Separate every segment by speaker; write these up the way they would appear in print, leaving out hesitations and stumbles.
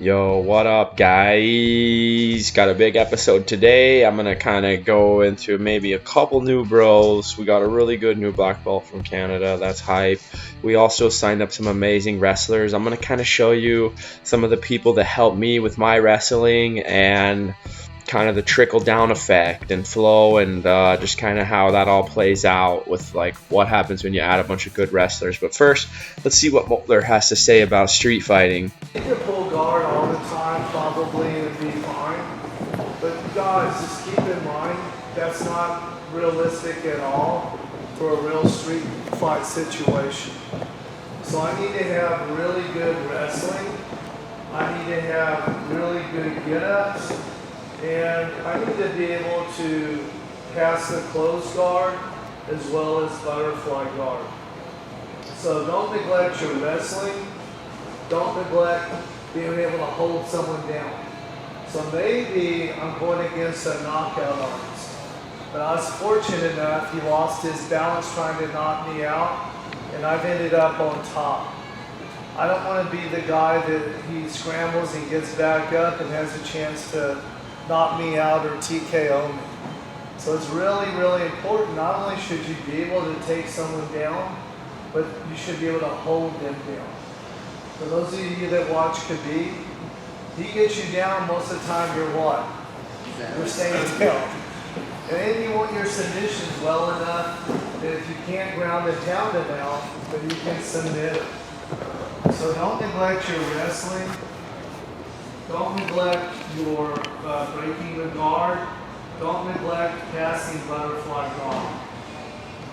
Speaker 1: Yo, what up, guys? Got a big episode today. I'm gonna kind of go into maybe a couple new bros. We got a really good new black belt from Canada. That's hype. We also signed up some amazing wrestlers. I'm gonna kind of show you some of the people that helped me with my wrestling and kind of the trickle down effect and flow and just kind of how that all plays out with like what happens when you add a bunch of good wrestlers. But first, let's see what Mohler has to say about street fighting.
Speaker 2: You can pull guard all the time probably and be fine, but guys, just keep in mind that's not realistic at all for a real street fight situation. So I need to have really good wrestling, I need to have really good get-ups, and I need to be able to pass the closed guard as well as butterfly guard. So don't neglect your wrestling. Don't neglect being able to hold someone down. So maybe I'm going against a knockout artist. But I was fortunate enough, he lost his balance trying to knock me out, and I've ended up on top. I don't want to be the guy that he scrambles and gets back up and has a chance to knock me out or TKO me. So it's really, really important. Not only should you be able to take someone down, but you should be able to hold them down. For those of you that watch Khabib, he gets you down most of the time. You're what? You're staying down. And then you want your submissions well enough that if you can't ground it down to now, that you can submit it. So don't neglect your wrestling. Don't neglect your breaking the guard. Don't neglect passing butterfly guard.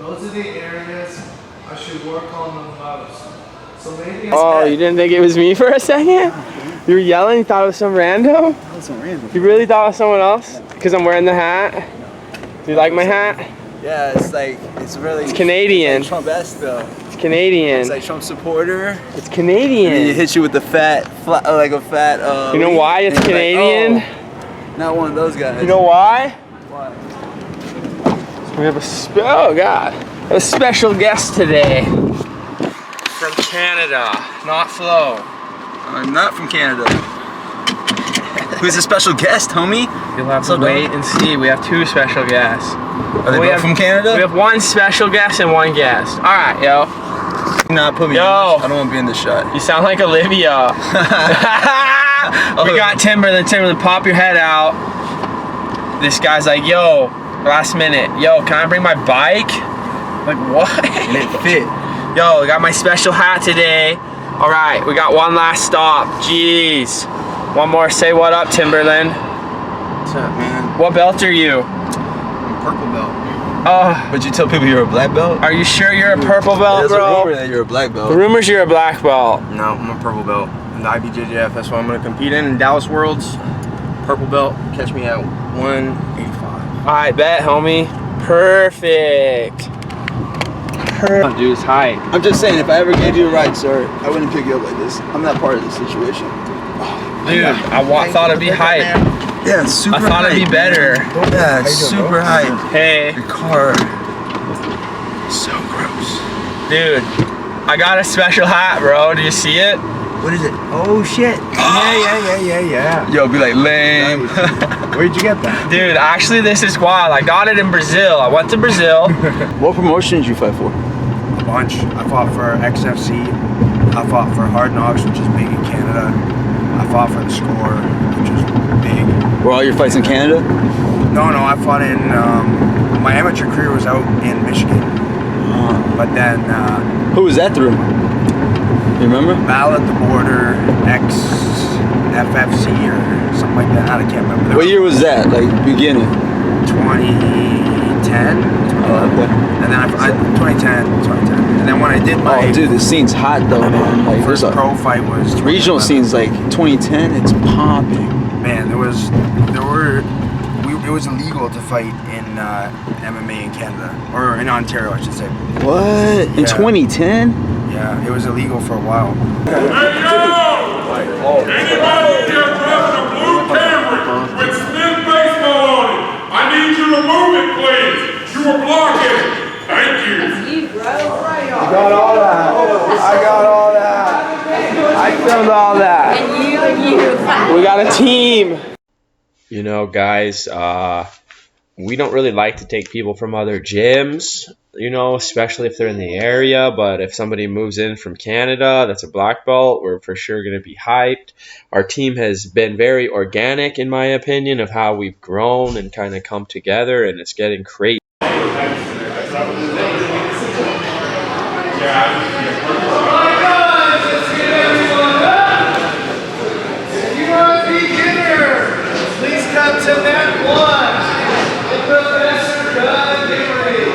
Speaker 2: Those are the areas I should work on the most. So maybe
Speaker 1: Oh, you didn't think it was me for a second? You were yelling? You thought it was some rando?
Speaker 3: That was some random.
Speaker 1: You really thought it was someone else? Because I'm wearing the hat? Do you like my hat?
Speaker 3: Yeah, it's like, it's really...
Speaker 1: It's Canadian.
Speaker 3: It's like Trump-esque though.
Speaker 1: It's Canadian.
Speaker 3: It's like Trump supporter.
Speaker 1: It's Canadian.
Speaker 3: And then it hits you with the fat,
Speaker 1: You know why it's Canadian?
Speaker 3: Like, oh, not one of those guys.
Speaker 1: You know why?
Speaker 3: Why?
Speaker 1: We have a special guest today from Canada, not Flo.
Speaker 3: I'm not from Canada. Who's a special guest, homie?
Speaker 1: You'll have to wait and see. We have two special guests.
Speaker 3: Are they both from Canada?
Speaker 1: We have one special guest and one guest. All right, yo.
Speaker 3: Not put me in this. I don't want to be in the shot.
Speaker 1: You sound like Olivia. We got Timberland. Timberland, pop your head out. This guy's like, yo, last minute. Yo, can I bring my bike? Like, what?
Speaker 3: It fit.
Speaker 1: Yo, we got my special hat today. All right, we got one last stop. Jeez. One more. Say what up, Timberland.
Speaker 3: What's up, man?
Speaker 1: What belt are you?
Speaker 3: I'm purple belt. But you tell people you're a black belt?
Speaker 1: Are you sure you're a purple belt,
Speaker 3: There's a
Speaker 1: bro?
Speaker 3: rumor that you're a black belt.
Speaker 1: The rumors you're a black belt.
Speaker 4: No, I'm a purple belt. In the IBJJF, that's what I'm going to compete in Dallas Worlds. Purple belt, catch me at 185.
Speaker 1: I bet, homie. Perfect. Dude, it's hype.
Speaker 3: I'm just saying, if I ever gave you a ride, sir, I wouldn't pick you up like this. I'm not part of the situation.
Speaker 1: Dude, I thought it'd be hype.
Speaker 3: Yeah, it's super
Speaker 1: I thought it'd be better.
Speaker 3: Yeah, it's super hype.
Speaker 1: Hey.
Speaker 3: Your car. So gross.
Speaker 1: Dude, I got a special hat, bro. Do you see it?
Speaker 4: What is it? Oh, shit. Yeah.
Speaker 3: Yo, be like, lame.
Speaker 4: Where'd you get that?
Speaker 1: Dude, actually, this is wild. I got it in Brazil. I went to Brazil.
Speaker 3: What promotion did you fight for?
Speaker 4: A bunch. I fought for XFC. I fought for Hard Knocks, which is big in Canada. I fought for the Score, which is big.
Speaker 3: Were all your fights in Canada?
Speaker 4: No, I fought in, my amateur career was out in Michigan. But then,
Speaker 3: Who was that through? You remember?
Speaker 4: Battle at the Border, FFC or something like that. I can't remember.
Speaker 3: What year was that? Like, beginning?
Speaker 4: 2010.
Speaker 3: Okay.
Speaker 4: And then 2010. And then when I did my...
Speaker 3: Oh, dude, the scene's hot though, man. Like,
Speaker 4: first pro fight was...
Speaker 3: Regional scene's like 2010, it's popping.
Speaker 4: Man, it was illegal to fight in MMA in Canada, or in Ontario, I should say.
Speaker 3: What? In 2010?
Speaker 4: Yeah, it was illegal for a while.
Speaker 5: Hey, yo! Anybody here dressed a blue Camron with Smith baseball on it? I need you to move it, please. You were blocking. Thank you.
Speaker 1: I got all that. I filmed all that.
Speaker 6: And you We got a team.
Speaker 1: You know, guys, we don't really like to take people from other gyms, you know, especially if they're in the area. But if somebody moves in from Canada that's a black belt, we're for sure going to be hyped. Our team has been very organic, in my opinion, of how we've grown and kind of come together, and it's getting crazy.
Speaker 2: Come to that one. Professor Doug Henry.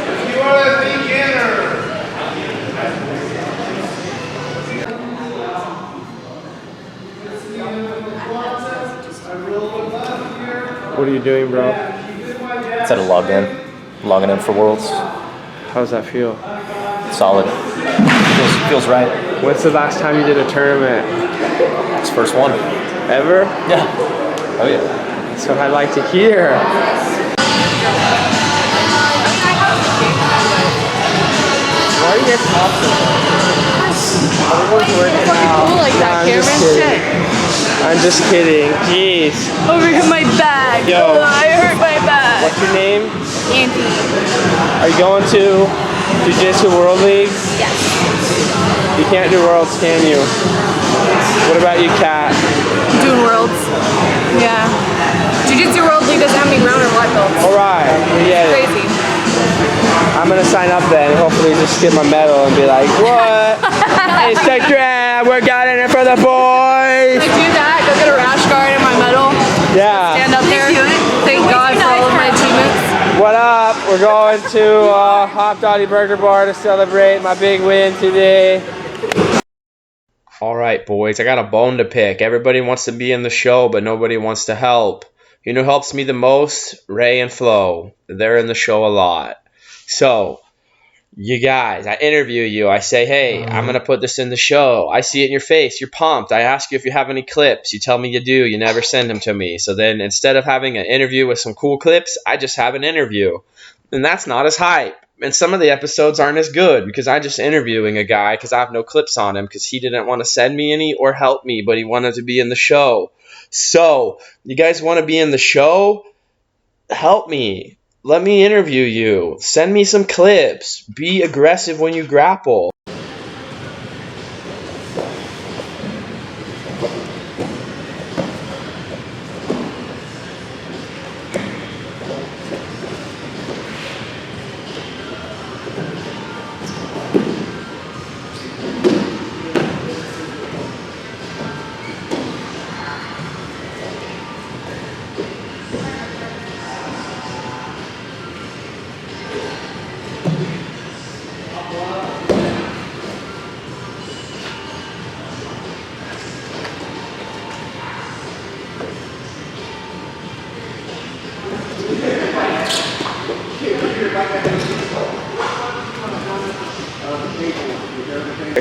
Speaker 2: If you are a beginner.
Speaker 6: What are you doing, bro?
Speaker 7: Instead of logging in for Worlds.
Speaker 6: How's that feel?
Speaker 7: Solid. Feels right.
Speaker 6: When's the last time you did a tournament?
Speaker 7: It's first one.
Speaker 6: Ever?
Speaker 7: Yeah. Oh yeah.
Speaker 6: That's what I like to hear. Why are you guys talking? Everyone's working out.
Speaker 8: Cool like that, Camron. Shit.
Speaker 6: I'm just kidding. Jeez.
Speaker 8: Over here, my bag.
Speaker 6: Yo.
Speaker 8: Oh, I hurt my back.
Speaker 6: What's your name?
Speaker 8: Andy.
Speaker 6: Are you going to Jiu-Jitsu World League?
Speaker 8: Yes.
Speaker 6: You can't do Worlds, can you? What about you, Kat?
Speaker 8: Doing worlds. Yeah. Jiu-Jitsu World League doesn't have any brown or black belts.
Speaker 6: Alright, we get it.
Speaker 8: Crazy.
Speaker 6: I'm gonna sign up then and hopefully just get my medal and be like, what? It's the draft, we're getting it for the boys!
Speaker 8: Can I do that? Go get a rash guard and my medal.
Speaker 6: Yeah.
Speaker 8: Stand up there. Thank God for all of my teammates.
Speaker 6: What up? We're going to Hop Dottie Burger Bar to celebrate my big win today.
Speaker 1: All right, boys, I got a bone to pick. Everybody wants to be in the show, but nobody wants to help. You know who helps me the most? Ray and Flo. They're in the show a lot. So, you guys, I interview you. I say, hey, I'm going to put this in the show. I see it in your face. You're pumped. I ask you if you have any clips. You tell me you do. You never send them to me. So then instead of having an interview with some cool clips, I just have an interview. And that's not as hype. And some of the episodes aren't as good because I'm just interviewing a guy because I have no clips on him because he didn't want to send me any or help me, but he wanted to be in the show. So, you guys want to be in the show? Help me. Let me interview you. Send me some clips. Be aggressive when you grapple.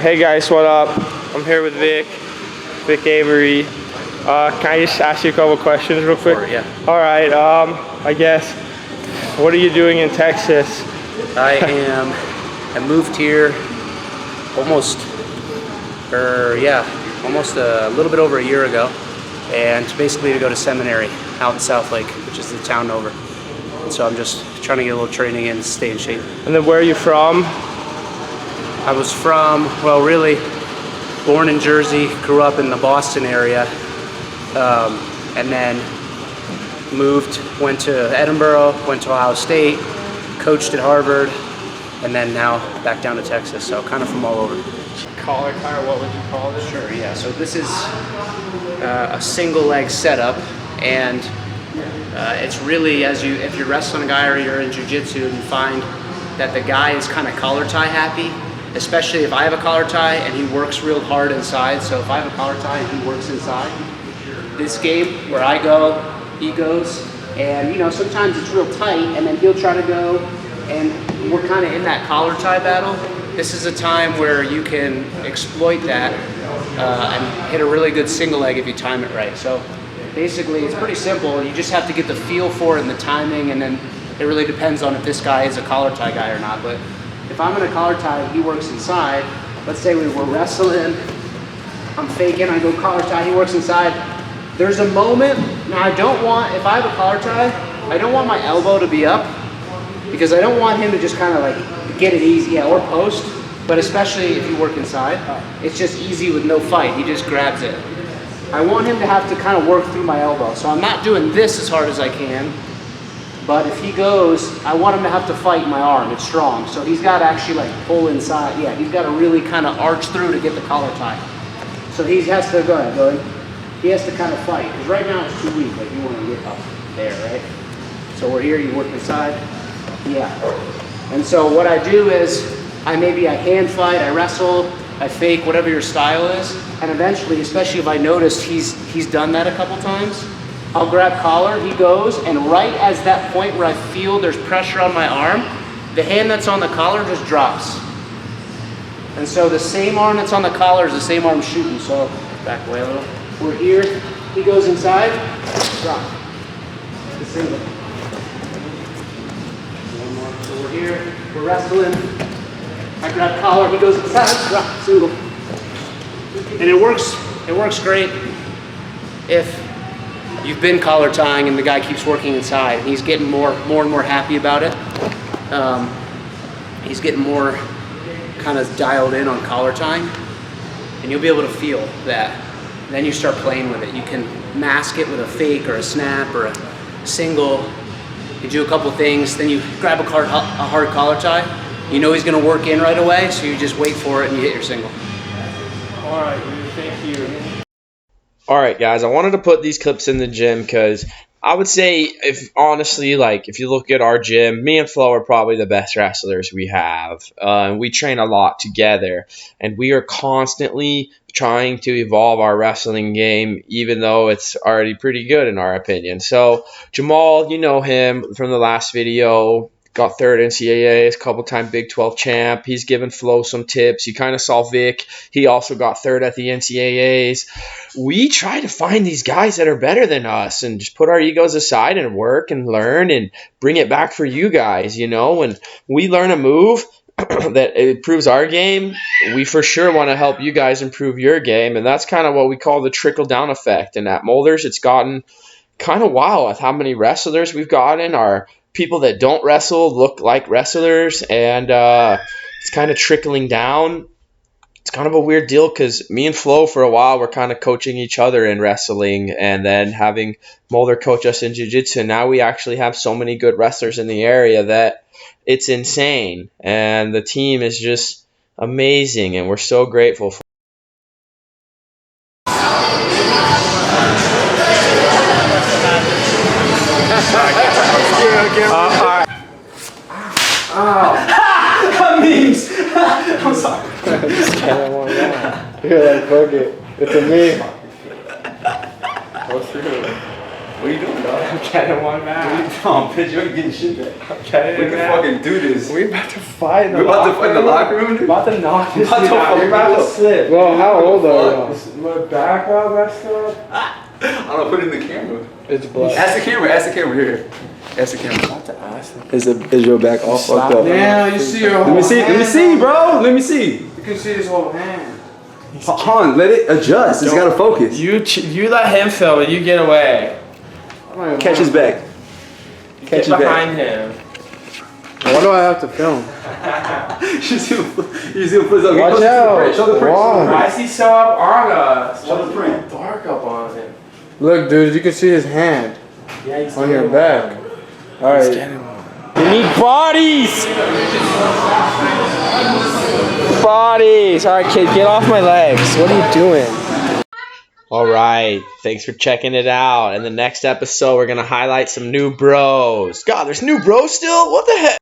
Speaker 6: Hey guys, what up? I'm here with Vic Avery. Can I just ask you a couple questions real quick?
Speaker 7: Sure, yeah.
Speaker 6: All right, I guess, what are you doing in Texas?
Speaker 7: I moved here almost a little bit over a year ago, and basically to go to seminary out in South Lake, which is the town over. And so I'm just trying to get a little training in, stay in shape.
Speaker 6: And then where are you from?
Speaker 7: I was from, well, really born in Jersey, grew up in the Boston area, and then went to Edinburgh, went to Ohio State, coached at Harvard, and then now back down to Texas, so kind of from all over.
Speaker 6: Collar tire, what would you call this?
Speaker 7: Sure, yeah, so this is a single leg setup, and it's really, if you're wrestling a guy or you're in jiu-jitsu and you find that the guy is kind of collar tie happy, especially if I have a collar tie and he works real hard inside. So if I have a collar tie and he works inside, this game where I go, he goes, and sometimes it's real tight and then he'll try to go and we're kind of in that collar tie battle. This is a time where you can exploit that and hit a really good single leg if you time it right. So basically it's pretty simple. You just have to get the feel for it and the timing, and then it really depends on if this guy is a collar tie guy or not. But if I'm in a collar tie and he works inside, let's say we were wrestling I'm faking, I go collar tie, he works inside. There's a moment, now I don't want, if I have a collar tie, I don't want my elbow to be up because I don't want him to just kind of like get it easy, yeah, or post, but especially if you work inside, it's just easy with no fight, he just grabs it. I want him to have to kind of work through my elbow, so I'm not doing this as hard as I can, but if he goes, I want him to have to fight my arm, it's strong, so he's got to actually like pull inside, yeah, he's got to really kind of arch through to get the collar tie. So he has to, go ahead. He has to kind of fight, because right now it's too weak, like you want to get up there, right? So we're here, you work inside, yeah. And so what I do is, I hand fight, I wrestle, I fake, whatever your style is, and eventually, especially if I notice he's done that a couple times, I'll grab collar, he goes, and right as that point where I feel there's pressure on my arm, the hand that's on the collar just drops. And so the same arm that's on the collar is the same arm shooting, so back away a little. We're here, he goes inside, drop. The single. One more, so we're here, we're wrestling. I grab collar, he goes inside, drop, single. And it works great if you've been collar tying and the guy keeps working inside. And he's getting more and more happy about it. He's getting more kind of dialed in on collar tying, and you'll be able to feel that. And then you start playing with it. You can mask it with a fake or a snap or a single. You do a couple things, then you grab a hard collar tie. You know he's going to work in right away, so you just wait for it and you hit your single.
Speaker 6: All right, thank you.
Speaker 1: All right, guys, I wanted to put these clips in the gym because I would say, if honestly, like if you look at our gym, me and Flo are probably the best wrestlers we have. We train a lot together, and we are constantly trying to evolve our wrestling game, even though it's already pretty good in our opinion. So Jamal, you know him from the last video. Got third NCAAs, couple-time Big 12 champ. He's given Flo some tips. You kind of saw Vic. He also got third at the NCAAs. We try to find these guys that are better than us and just put our egos aside and work and learn and bring it back for you guys, you know. When we learn a move that improves our game, we for sure want to help you guys improve your game, and that's kind of what we call the trickle-down effect. And at Mohlers, it's gotten kind of wild with how many wrestlers we've gotten. Our people that don't wrestle look like wrestlers, and it's kind of trickling down. It's kind of a weird deal because me and Flo for a while were kind of coaching each other in wrestling, and then having Mohler coach us in jiu-jitsu. Now we actually have so many good wrestlers in the area that it's insane, and the team is just amazing, and we're so grateful for.
Speaker 3: That means. I'm sorry.
Speaker 6: You're like, fuck it. It's a meme. What's your
Speaker 3: What are you doing, dog?
Speaker 6: I'm getting one back.
Speaker 3: No, bitch, you ain't getting shit back.
Speaker 6: I'm getting
Speaker 3: We
Speaker 6: it
Speaker 3: can
Speaker 6: back.
Speaker 3: fucking do this.
Speaker 6: We about to fight in the
Speaker 3: We're about to
Speaker 6: locker
Speaker 3: fight in the
Speaker 6: room.
Speaker 3: locker room, dude?
Speaker 6: About to knock this
Speaker 3: About to
Speaker 6: dude out.
Speaker 3: fucking
Speaker 6: You're about to
Speaker 3: go.
Speaker 6: slip. Bro, how old are
Speaker 3: fuck?
Speaker 6: you? My back all messed up.
Speaker 3: I don't know, put it in the camera.
Speaker 6: It's blood.
Speaker 3: Ask the camera here. Ask the camera.
Speaker 6: About to ask him.
Speaker 3: Is your back all fucked up?
Speaker 6: Damn, you see your whole
Speaker 3: Let me see, bro. Let me see.
Speaker 6: You can see his whole hand.
Speaker 3: Han, let it adjust. It's gotta focus.
Speaker 6: You let him film it. You get away.
Speaker 3: Catch his back. Catch his back.
Speaker 6: Behind him. Why do I have to film?
Speaker 3: You see him put his up.
Speaker 6: Watch out.
Speaker 3: Show the print.
Speaker 6: Why is he so up on us?
Speaker 3: Show the print.
Speaker 6: Dark up on him. Look, dude, you can see his hand on your back. All right. We need bodies. Bodies. All right, kid, get off my legs. What are you doing?
Speaker 1: All right, thanks for checking it out. In the next episode, we're going to highlight some new bros. God, there's new bros still? What the heck?